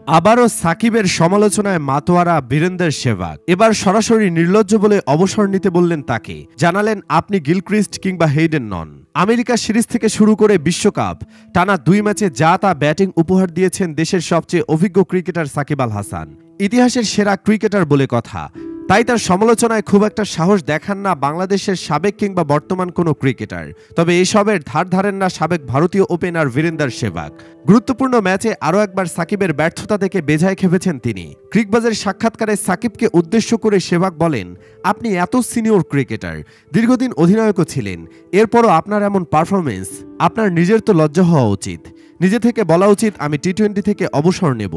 আবারও সাকিবের সমালোচনায় মাতোয়ারা বীরেন্দর সেহবাগ। এবার সরাসরি নির্লজ্জ বলে অবসর নিতে বললেন তাকে। জানালেন, আপনি গিলক্রিস্ট কিংবা হেইডেন নন। আমেরিকা সিরিজ থেকে শুরু করে বিশ্বকাপ টানা 2 ম্যাচে যা তা ব্যাটিং উপহার দিয়েছেন দেশের সবচেয়ে অভিজ্ঞ ক্রিকেটার সাকিব আল হাসান। ইতিহাসের সেরা ক্রিকেটার বলে কথা। তাই তার সমালোচনায় খুব একটা সাহস দেখান না বাংলাদেশের সাবেক কিংবা বর্তমান কোনো ক্রিকেটার। তবে এসবের ধার ধারেন না সাবেক ভারতীয় ওপেনার বীরেন্দর সেহবাগ। গুরুত্বপূর্ণ ম্যাচে আরও একবার সাকিবের ব্যর্থতা দেখে বেজায় খেপেছেন তিনি। ক্রিকবাজের সাক্ষাৎকারে সাকিবকে উদ্দেশ্য করে সেহবাগ বলেন, আপনি এত সিনিয়র ক্রিকেটার, দীর্ঘদিন অধিনায়কও ছিলেন, এরপরও আপনার এমন পারফরমেন্স, আপনার নিজের তো লজ্জা হওয়া উচিত। নিজে থেকে বলা উচিত আমি টি-20 থেকে অবসর নেব।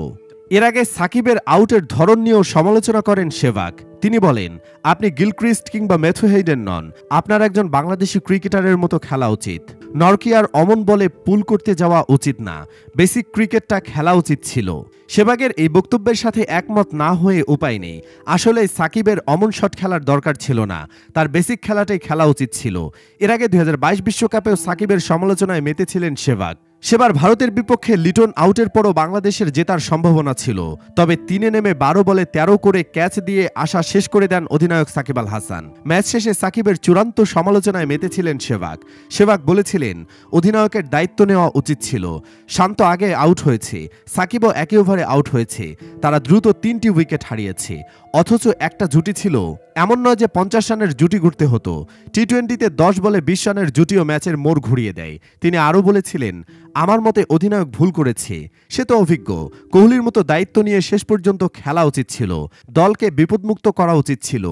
এর আগে সাকিবের আউটের ধরন নিয়েও সমালোচনা করেন সেহবাগ। তিনি বলেন, আপনি গিলক্রিস্ট কিংবা ম্যাথু হেইডেন নন, আপনার একজন বাংলাদেশি ক্রিকেটারের মতো খেলা উচিত। নরকিয়ার অমন বলে পুল করতে যাওয়া উচিত না, বেসিক ক্রিকেটটা খেলা উচিত ছিল। সেহবাগের এই বক্তব্যের সাথে একমত না হয়ে উপায় নেই। আসলে সাকিবের অমন শট খেলার দরকার ছিল না, তার বেসিক খেলাটাই খেলা উচিত ছিল। এর আগে 2022 বিশ্বকাপেও সাকিবের সমালোচনায় মেতেছিলেন সেহবাগ। সেবার ভারতের বিপক্ষে লিটন আউটের পরও বাংলাদেশের জেতার সম্ভাবনা ছিল। তবে 3-এ নেমে 12 বলে 13 করে ক্যাচ দিয়ে আশা শেষ করে দেন অধিনায়ক সাকিব আল হাসান। ম্যাচ শেষে সাকিবের চূড়ান্ত সমালোচনায় মেতেছিলেন সেহবাগ। সেহবাগ বলেছিলেন, অধিনায়কের দায়িত্ব নেওয়া উচিত ছিল। শান্ত আগে আউট হয়েছে, সাকিবও একই ওভারে আউট হয়েছে। তারা দ্রুত 3টি উইকেট হারিয়েছে, অথচ একটা জুটি ছিল। এমন নয় যে 50 রানের জুটি ঘুরতে হতো। টি-20তে 10 বলে 20 রানের জুটিও ম্যাচের মোড় ঘুরিয়ে দেয়। তিনি আরও বলেছিলেন, আমার মতে অধিনায়ক ভুল করেছে। সে তো অভিজ্ঞ, কোহলির মতো দায়িত্ব নিয়ে শেষ পর্যন্ত খেলা উচিত ছিল, দলকে বিপদমুক্ত করা উচিত ছিল।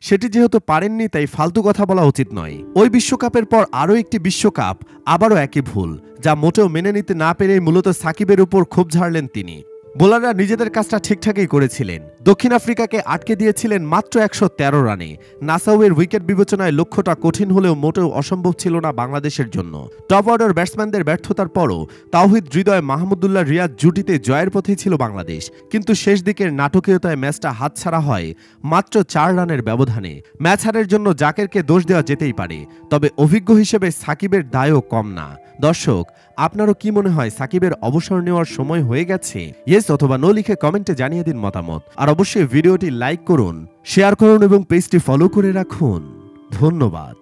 সেটি যেহেতু পারেননি, তাই ফালতু কথা বলা উচিত নয়। ওই বিশ্বকাপের পর আরও একটি বিশ্বকাপ, আবারও একই ভুল, যা মোটেও মেনে নিতে না পেরে মূলত সাকিবের উপর ক্ষোভ ঝাড়লেন তিনি। বোলাররা নিজেদের কাজটা ঠিকঠাকই করেছিলেন। দক্ষিণ আফ্রিকাকে আটকে দিয়েছিলেন মাত্র 113 রানে। নাসাউয়ের উইকেট বিবেচনায় লক্ষ্যটা কঠিন হলেও মোটেও অসম্ভব ছিল না বাংলাদেশের জন্য। টপ অর্ডার ব্যাটসম্যানদের ব্যর্থতার পরও তাওহিদ হৃদয়, মাহমুদুল্লাহ রিয়াদ জুটিতে জয়ের পথেই ছিল বাংলাদেশ। কিন্তু শেষ দিকের নাটকীয়তায় ম্যাচটা হাতছাড়া হয় মাত্র 4 রানের ব্যবধানে। ম্যাচ হারের জন্য জাকেরকে দোষ দেওয়া যেতেই পারে, তবে অভিজ্ঞ হিসেবে সাকিবের দায়ও কম না। দর্শক, আপনারও কি মনে হয় সাকিবের অবসর নেওয়ার সময় হয়ে গেছে? ইয়েস অথবা নো লিখে কমেন্টে জানিয়ে দিন মতামত। আর অবশ্যই ভিডিওটি লাইক করুন, শেয়ার করুন এবং পেজটি ফলো করে রাখুন। ধন্যবাদ।